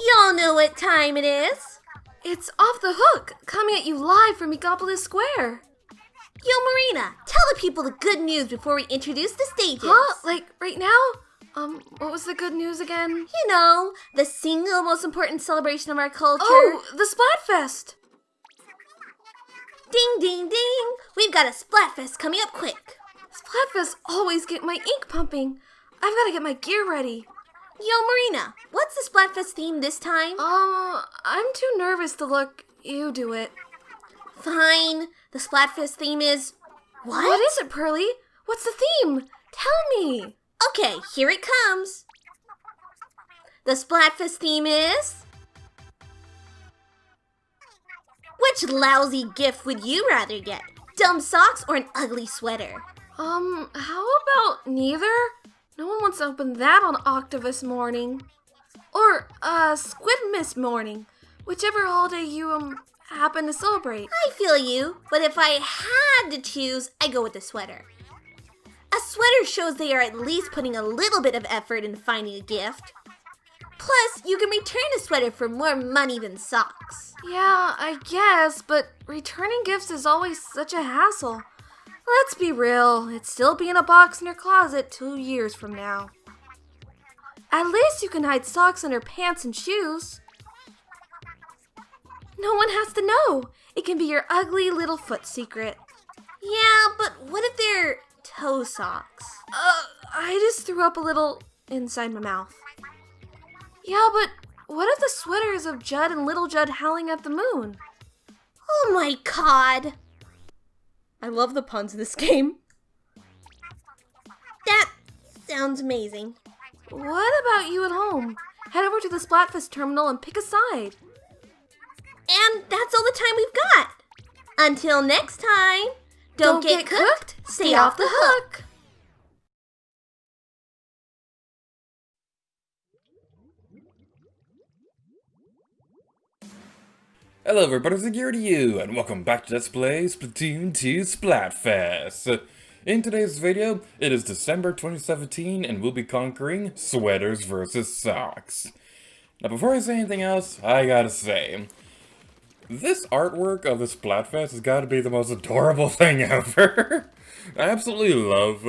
Y'all know what time it is. It's Off the Hook, coming at you live from Megapolis Square. Yo, Marina, tell the people the good news before we introduce the stages. Huh? Like, right now? What was the good news again? You know, the single most important celebration of our culture. Oh, the Splatfest! Ding, ding, ding! We've got a Splatfest coming up quick. Splatfests always get my ink pumping. I've got to get my gear ready. Yo, Marina, what's the Splatfest theme this time? I'm too nervous to look. You do it. Fine. The Splatfest theme is... What is it, Pearly? What's the theme? Tell me. Okay, here it comes. The Splatfest theme is... Which lousy gift would you rather get? Dumb socks or an ugly sweater? How about neither? No one wants to open that on Octopus morning. Or, Squidmas morning. Whichever holiday you, happen to celebrate. I feel you, but if I had to choose, I go with the sweater. A sweater shows they are at least putting a little bit of effort into finding a gift. Plus, you can return a sweater for more money than socks. Yeah, I guess, but returning gifts is always such a hassle. Let's be real, it'd still be in a box in your closet 2 years from now. At least you can hide socks under pants and shoes. No one has to know. It can be your ugly little foot secret. Yeah, but what if they're toe socks? I just threw up a little inside my mouth. Yeah, but what if the sweater is of Judd and Little Judd howling at the moon? Oh my god! I love the puns in this game. That sounds amazing. What about you at home? Head over to the Splatfest terminal and pick a side. And that's all the time we've got. Until next time, don't get cooked, stay off the hook. Hello everybody, it's here to you, and welcome back to Let's Play Splatoon 2 Splatfest. In today's video, it is December 2017, and we'll be conquering sweaters versus socks. Now before I say anything else, I gotta say, this artwork of the Splatfest has gotta be the most adorable thing ever. I absolutely love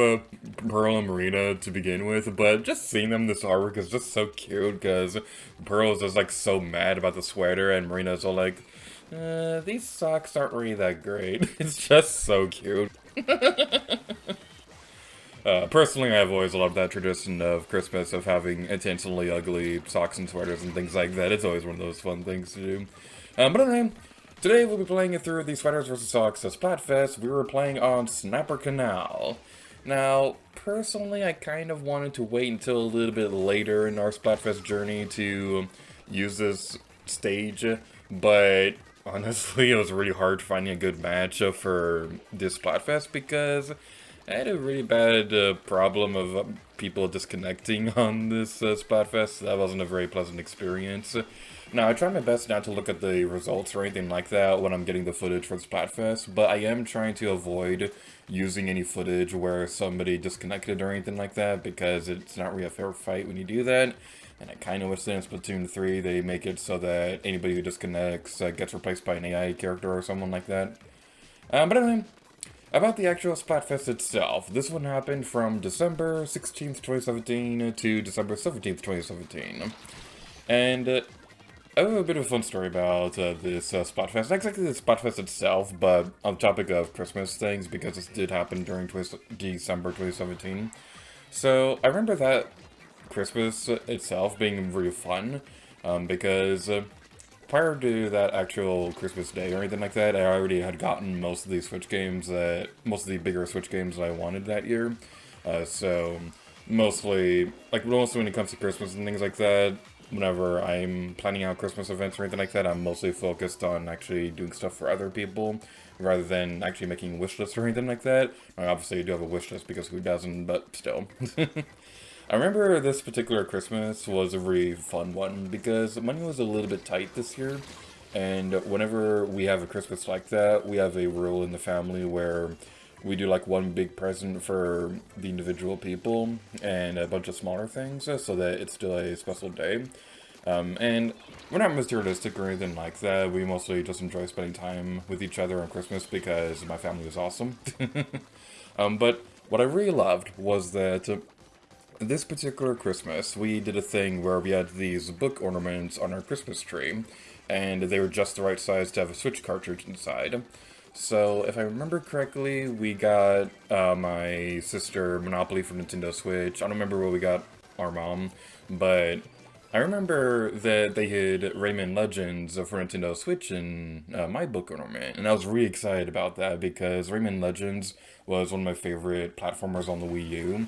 Pearl and Marina to begin with, but just seeing them in this artwork is just so cute, because Pearl is just like so mad about the sweater, and Marina's all like, these socks aren't really that great. It's just so cute. Personally, I've always loved that tradition of Christmas, of having intentionally ugly socks and sweaters and things like that. It's always one of those fun things to do. But anyway, today we'll be playing it through the Sweaters vs. Socks at Splatfest. We were playing on Snapper Canal. Now, personally, I kind of wanted to wait until a little bit later in our Splatfest journey to use this stage, but honestly, it was really hard finding a good match for this Splatfest because I had a really bad problem of people disconnecting on this Splatfest. That wasn't a very pleasant experience. Now, I try my best not to look at the results or anything like that when I'm getting the footage for Splatfest, but I am trying to avoid using any footage where somebody disconnected or anything like that, because it's not really a fair fight when you do that. And I kind of wish that in Splatoon 3 they make it so that anybody who disconnects gets replaced by an AI character or someone like that. But anyway, about the actual Splatfest itself, this one happened from December 16th, 2017 to December 17th, 2017. And I have a bit of a fun story about this Splatfest. Not exactly the Splatfest itself, but on the topic of Christmas things, because this did happen during December 2017. So, I remember that Christmas itself being really fun, because prior to that actual Christmas day or anything like that, I already had gotten most of the Switch games, most of the bigger Switch games that I wanted that year. So, mostly when it comes to Christmas and things like that, whenever I'm planning out Christmas events or anything like that, I'm mostly focused on actually doing stuff for other people, rather than actually making wish lists or anything like that. I obviously do have a wish list, because who doesn't, but still. I remember this particular Christmas was a really fun one, because money was a little bit tight this year, and whenever we have a Christmas like that, we have a rule in the family where we do like one big present for the individual people and a bunch of smaller things so that it's still a special day. And we're not materialistic or anything like that. We mostly just enjoy spending time with each other on Christmas because my family is awesome. But what I really loved was that this particular Christmas, we did a thing where we had these book ornaments on our Christmas tree, and they were just the right size to have a Switch cartridge inside. So, if I remember correctly, we got my sister Monopoly for Nintendo Switch. I don't remember what we got our mom, but I remember that they had Rayman Legends for Nintendo Switch in my book ornament, and I was really excited about that because Rayman Legends was one of my favorite platformers on the Wii U.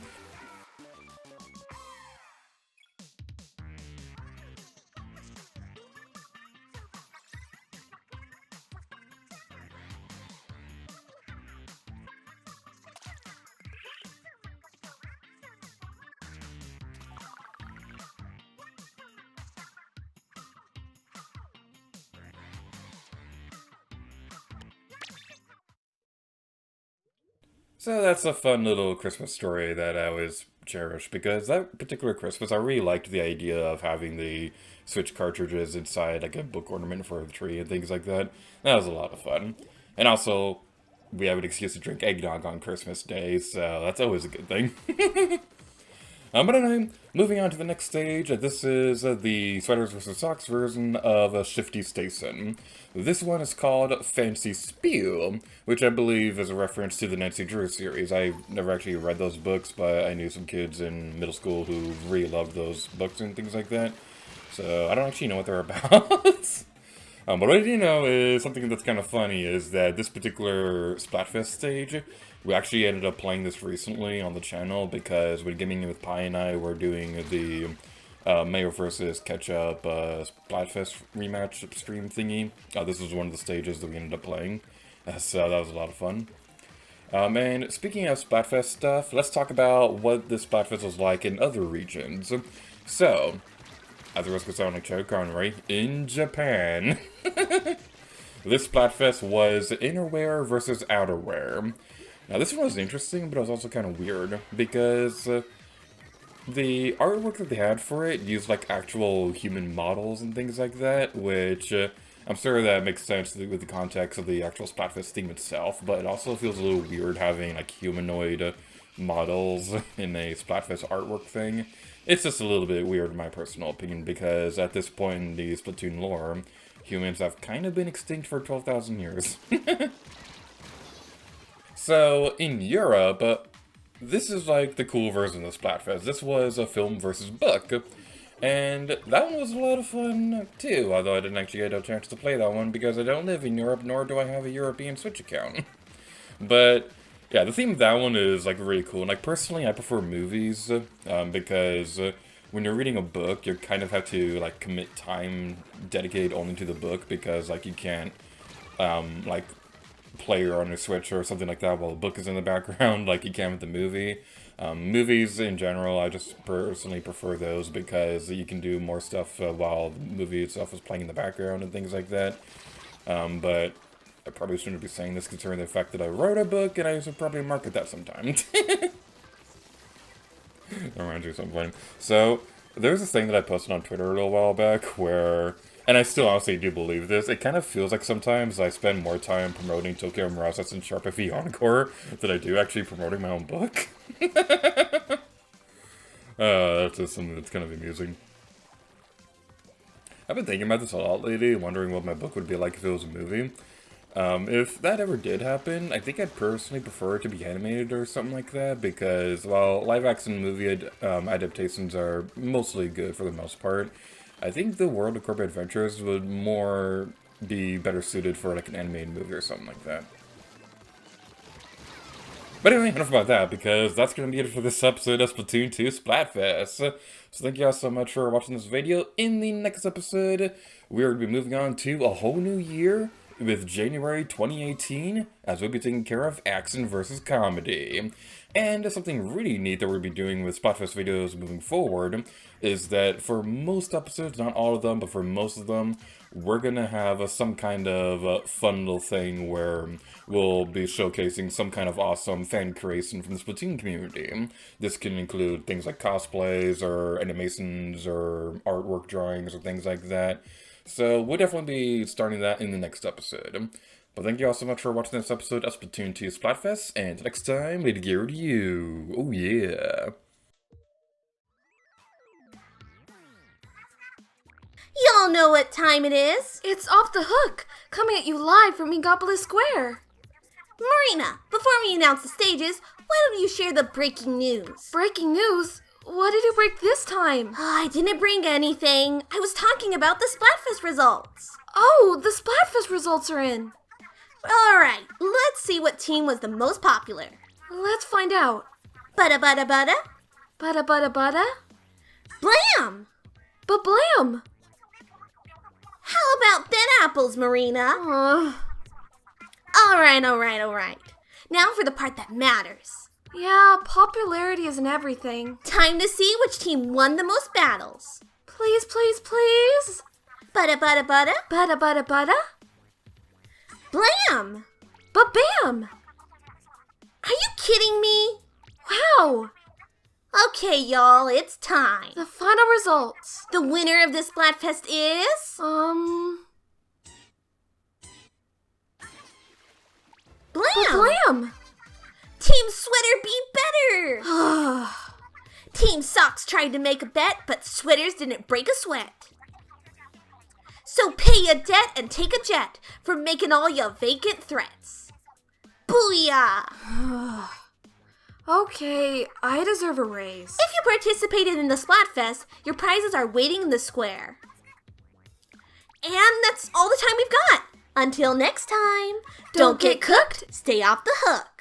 So that's a fun little Christmas story that I always cherish because that particular Christmas, I really liked the idea of having the Switch cartridges inside like a book ornament for the tree and things like that. That was a lot of fun. And also, we have an excuse to drink eggnog on Christmas Day, so that's always a good thing. But anyway, moving on to the next stage, this is the Sweaters vs. Socks version of Shifty Station. This one is called Fancy Spew, which I believe is a reference to the Nancy Drew series. I never actually read those books, but I knew some kids in middle school who really loved those books and things like that. So I don't actually know what they're about. But what I do know is something that's kind of funny is that this particular Splatfest stage, we actually ended up playing this recently on the channel because when Gaming with Pi and I were doing the Mayo versus Ketchup Splatfest rematch stream thingy. This was one of the stages that we ended up playing, so that was a lot of fun. And speaking of Splatfest stuff, let's talk about what this Splatfest was like in other regions. So, at the risk of sounding like Cherry Conway, in Japan, this Splatfest was innerwear versus outerwear. Now, this one was interesting, but it was also kind of weird, because the artwork that they had for it used, like, actual human models and things like that, which I'm sure that makes sense with the context of the actual Splatfest theme itself, but it also feels a little weird having, like, humanoid models in a Splatfest artwork thing. It's just a little bit weird in my personal opinion, because at this point in the Splatoon lore, humans have kind of been extinct for 12,000 years. So, in Europe, this is like the cool version of Splatfest. This was a film versus book, and that one was a lot of fun too, although I didn't actually get a chance to play that one because I don't live in Europe, nor do I have a European Switch account. But yeah, the theme of that one is like really cool, and like personally I prefer movies, because when you're reading a book, you kind of have to like commit time dedicated only to the book, because like you can't like play on your Switch or something like that while the book is in the background like you can with the movie. Movies in general, I just personally prefer those because you can do more stuff while the movie itself is playing in the background and things like that. But I probably shouldn't be saying this considering the fact that I wrote a book and I should probably market that sometime. That reminds me of something funny. So, there's this thing that I posted on Twitter a little while back where, and I still honestly do believe this, it kind of feels like sometimes I spend more time promoting Tokyo Mirage and Sharp FE Encore than I do actually promoting my own book. That's just something that's kind of amusing. I've been thinking about this a lot lately, wondering what my book would be like if it was a movie. If that ever did happen, I think I'd personally prefer it to be animated or something like that, because while live-action movie adaptations are mostly good for the most part, I think the World of Corporate Adventures would more be better suited for like an animated movie or something like that. But anyway, enough about that, because that's going to be it for this episode of Splatoon 2 Splatfest. So thank you all so much for watching this video. In the next episode, we're going to be moving on to a whole new year with January 2018, as we'll be taking care of action versus comedy. And something really neat that we'll be doing with Splatfest videos moving forward is that for most episodes, not all of them, but for most of them, we're gonna have some kind of fun little thing where we'll be showcasing some kind of awesome fan creation from the Splatoon community. This can include things like cosplays or animations or artwork drawings or things like that. So we'll definitely be starting that in the next episode. But thank you all so much for watching this episode of Splatoon 2 Splatfest, and next time, Lady Gear to you. Oh yeah. Y'all know what time it is. It's Off the Hook, coming at you live from Megapolis Square. Marina, before we announce the stages, why don't you share the breaking news? Breaking news? What did you break this time? I didn't bring anything. I was talking about the Splatfest results. Oh, the Splatfest results are in. Alright, let's see what team was the most popular. Let's find out. Bada bada bada. Bada bada bada. Blam! Ba-blam! How about them apples, Marina? Alright. Now for the part that matters. Yeah, popularity isn't everything. Time to see which team won the most battles. Please, please, please. Bada bada bada. Bada bada bada. Blam! Ba-bam! Are you kidding me? Wow! Okay, y'all, it's time. The final results. The winner of this Splatfest is... Blam! Blam! Team Sweater be better! Team Socks tried to make a bet, but Sweaters didn't break a sweat. So pay a debt and take a jet for making all your vacant threats. Booyah! Okay, I deserve a raise. If you participated in the Splatfest, your prizes are waiting in the square. And that's all the time we've got. Until next time, don't get cooked, stay off the hook.